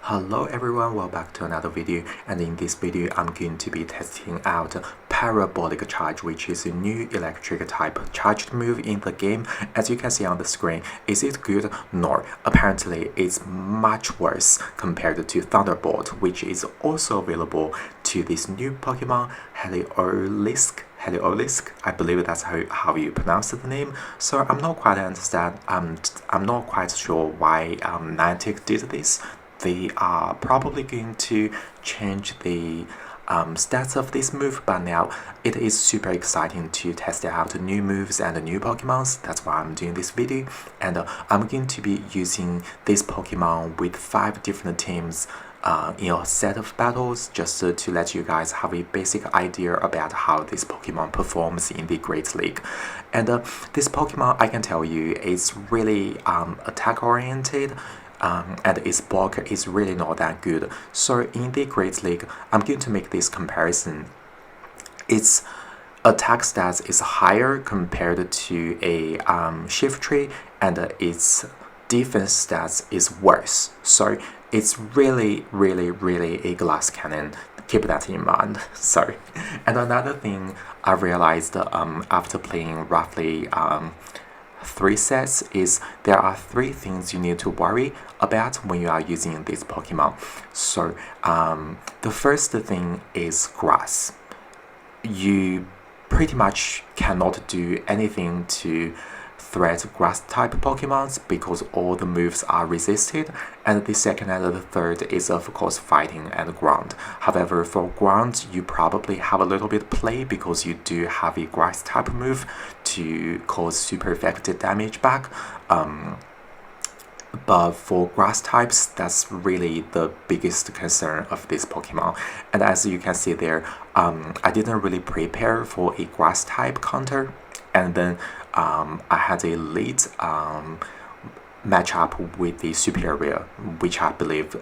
Hello everyone, welcome back to another video, and in this video I'm going to be testing out Parabolic Charge, which is a new electric type charged move in the game. As you can see on the screen, is it good? No, apparently it's much worse compared to Thunderbolt, which is also available to this new Pokemon Heliolisk, I believe that's how you pronounce the name. So I'm not quite understand. I'm not quite sure why Niantic did this. They are probably going to change the stats of this move, but now it is super exciting to test out new moves and new Pokemons. That's why I'm doing this video, and I'm going to be using this Pokemon with 5 different teams in a set of battles, just to let you guys have a basic idea about how this Pokemon performs in the Great League. And this Pokemon, I can tell you, is really attack oriented. And its bulk is really not that good. So in the Great League, I'm going to make this comparison. Its attack stats is higher compared to a Shiftry, and its defense stats is worse. So it's really a glass cannon. Keep that in mind. Sorry. And another thing I realized after playing roughly 3 sets is there are 3 things you need to worry about when you are using this Pokemon. So the first thing is grass. You pretty much cannot do anything to threat grass type Pokemons because all the moves are resisted, and the second and the third is of course fighting and ground. However, for ground you probably have a little bit play because you do have a grass type move to cause super effective damage back. But for grass types, that's really the biggest concern of this Pokemon. And as you can see there, I didn't really prepare for a grass type counter, and then I had a late matchup with the superior, which I believe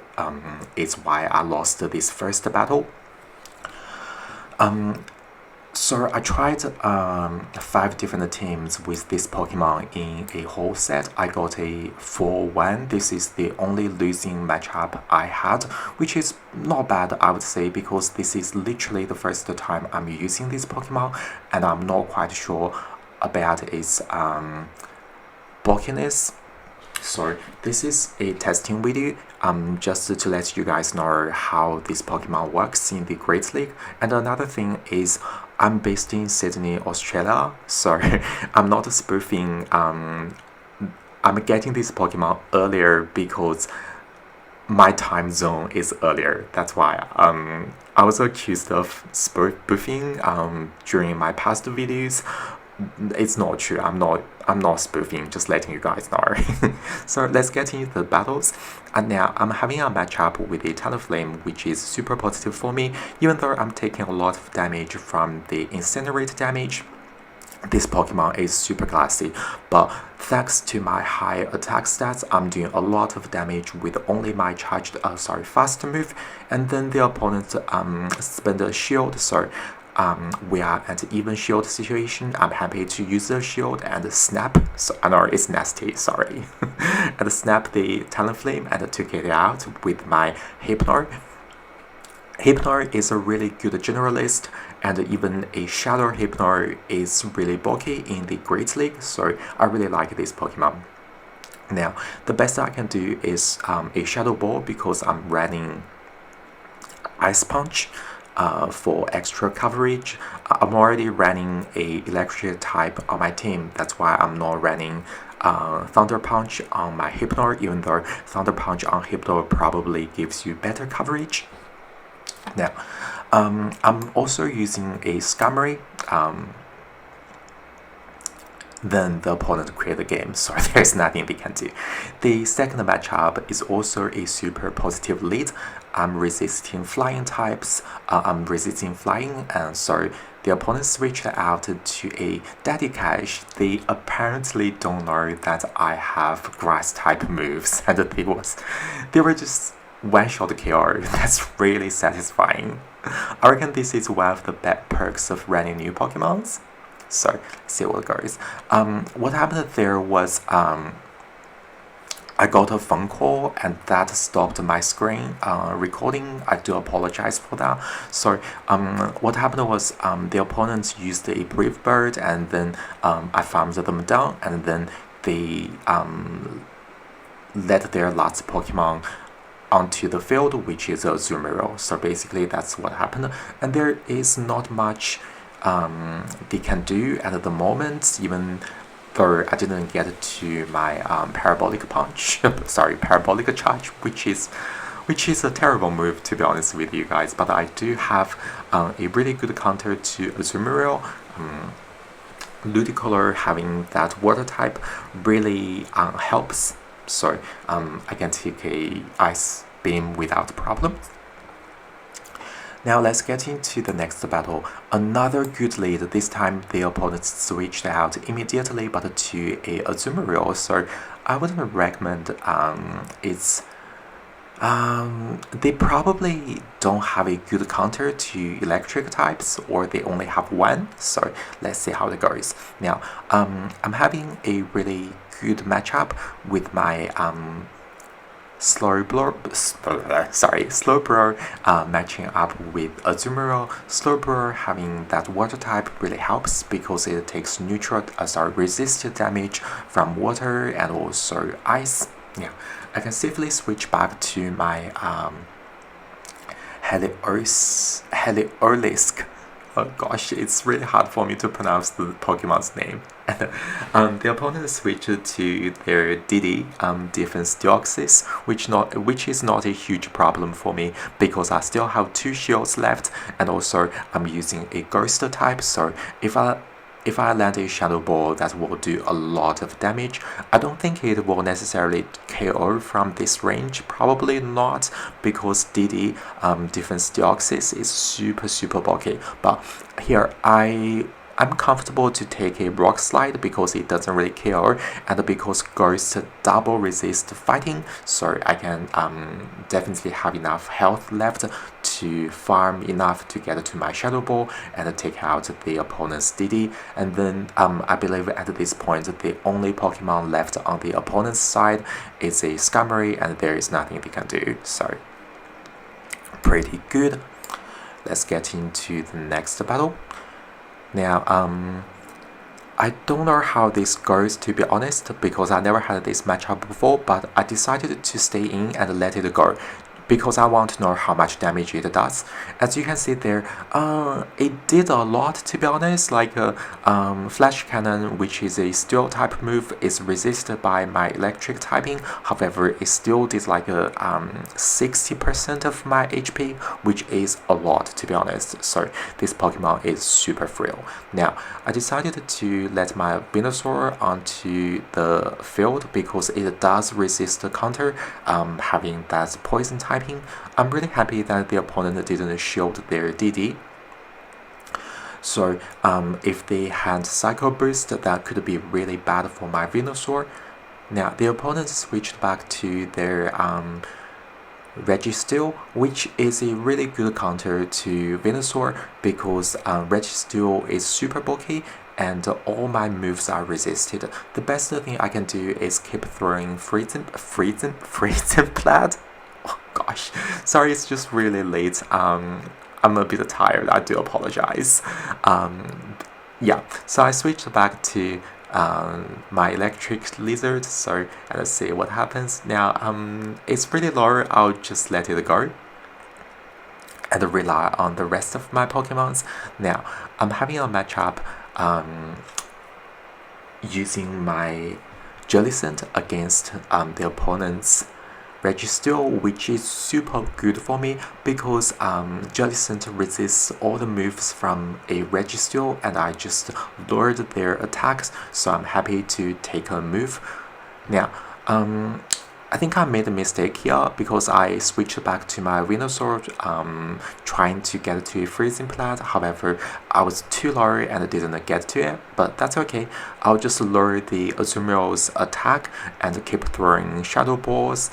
is why I lost this first battle. So I tried 5 different teams with this Pokemon in a whole set. I got a 4-1. This is the only losing matchup I had, which is not bad, I would say, because this is literally the first time I'm using this Pokemon, and I'm not quite sure about its bulkiness. So this is a testing video, just to let you guys know how this Pokemon works in the Great League. And another thing is I'm based in Sydney, Australia, so I'm not spoofing. I'm getting this Pokemon earlier because my time zone is earlier. That's why I was accused of spoofing during my past videos. It's not true. I'm not spoofing, just letting you guys know. So let's get into the battles. And now I'm having a matchup with a Talonflame, which is super positive for me, even though I'm taking a lot of damage from the Incinerate damage. This Pokemon is super classy, but thanks to my high attack stats, I'm doing a lot of damage with only my fast move, and then the opponent spend a shield, so we are at an even shield situation. I'm happy to use the shield and snap. So I know it's nasty, sorry. And snap the Talonflame and took it out with my Hypnor. Hypnor is a really good generalist, and even a Shadow Hypnor is really bulky in the Great League, so I really like this Pokemon. Now, the best I can do is a Shadow Ball because I'm running Ice Punch for extra coverage. I'm already running a electric type on my team, that's why I'm not running Thunder Punch on my Hypnor, even though Thunder Punch on Hypnor probably gives you better coverage. Now, I'm also using a Skarmory. Then the opponent create the game, so there's nothing they can do. The second matchup is also a super positive lead. I'm resisting flying types, I'm resisting flying, and so the opponent switched out to a Daddy Cash. They apparently don't know that I have grass type moves, and they were just one-shot KO. That's really satisfying. I reckon this is one of the best perks of running new Pokemons. So let's see what goes. What happened there was I got a phone call and that stopped my screen recording. I do apologize for that. So what happened was the opponents used a brave bird, and then I farmed them down, and then they let their last Pokemon onto the field, which is a Azumarill. So basically that's what happened, and there is not much they can do at the moment, even though I didn't get to my Parabolic punch, sorry, Parabolic charge, which is a terrible move, to be honest with you guys. But I do have a really good counter to Azumarill. Ludicolo having that water type really helps. So I can take a ice beam without problem. Now let's get into the next battle. Another good lead. This time the opponent switched out immediately, but to a Azumarill. So I wouldn't recommend it's. They probably don't have a good counter to electric types, or they only have one. So let's see how it goes. Now I'm having a really good matchup with my Slowbro matching up with Azumarill. Slowbro having that water type really helps because it takes resist damage from water and also ice. Yeah, I can safely switch back to my Heliolisk. Oh gosh, it's really hard for me to pronounce the Pokemon's name. And the opponent switched to their DD, Defense Deoxys, which is not a huge problem for me because I still have 2 shields left, and also I'm using a Ghost type. So if I land a Shadow Ball that will do a lot of damage, I don't think it will necessarily KO from this range. Probably not, because DD, Defense Deoxys, is super bulky. But here I'm comfortable to take a Rock Slide because it doesn't really KO, and because Ghost double resist fighting, so I can definitely have enough health left to farm enough to get to my Shadow Ball and take out the opponent's DD. And then I believe at this point the only Pokemon left on the opponent's side is a Skarmory, and there is nothing they can do. So pretty good. Let's get into the next battle. Now, I don't know how this goes, to be honest, because I never had this matchup before, but I decided to stay in and let it go because I want to know how much damage it does. As you can see there, it did a lot, to be honest. Like Flash Cannon, which is a steel type move, is resisted by my electric typing. However, it still did like 60% of my HP, which is a lot, to be honest. So this Pokemon is super frail. Now, I decided to let my Venusaur onto the field because it does resist the counter, having that poison typing. I'm really happy that the opponent didn't shield their DD. So if they had Psycho Boost, that could be really bad for my Venusaur. Now the opponent switched back to their Registeel, which is a really good counter to Venusaur because Registeel is super bulky and all my moves are resisted. The best thing I can do is keep throwing Freezing Plat. Oh gosh, sorry, it's just really late. I'm a bit tired, I do apologize. Yeah, so I switched back to my electric lizard, so let's see what happens. Now, it's pretty low, I'll just let it go and rely on the rest of my Pokemons. Now, I'm having a matchup using my Jellicent against the opponent's Registeel, which is super good for me because Jellicent resists all the moves from a Registeel, and I just lowered their attacks, so I'm happy to take a move. Now, I think I made a mistake here because I switched back to my Venusaur, trying to get to a Freezing Plat. However, I was too low and didn't get to it, but that's okay. I'll just lower the Azumarill's attack and keep throwing Shadow Balls.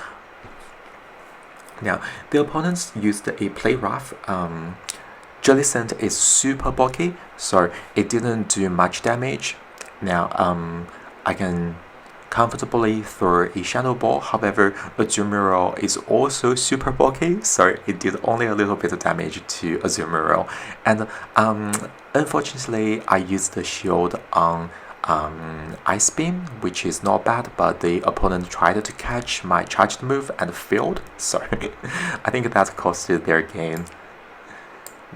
Now, the opponents used a Play Rough. Jellicent is super bulky, so it didn't do much damage. Now, I can comfortably through a shadow ball. However, Azumarill is also super bulky, so it did only a little bit of damage to Azumarill. And unfortunately, I used the shield on Ice Beam, which is not bad, but the opponent tried to catch my charged move and failed, so I think that costed their game.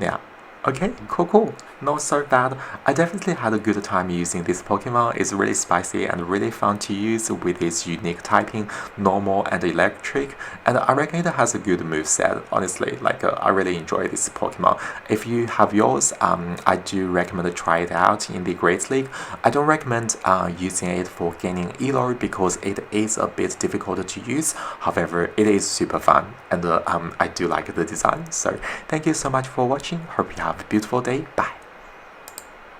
Yeah. Okay, cool. Not so bad. I definitely had a good time using this Pokemon. It's really spicy and really fun to use with its unique typing, normal and electric. And I reckon it has a good moveset, honestly. Like, I really enjoy this Pokemon. If you have yours, I do recommend to try it out in the Great League. I don't recommend using it for gaining Elo because it is a bit difficult to use. However, it is super fun and I do like the design. So thank you so much for watching. Hope you have a beautiful day. Bye.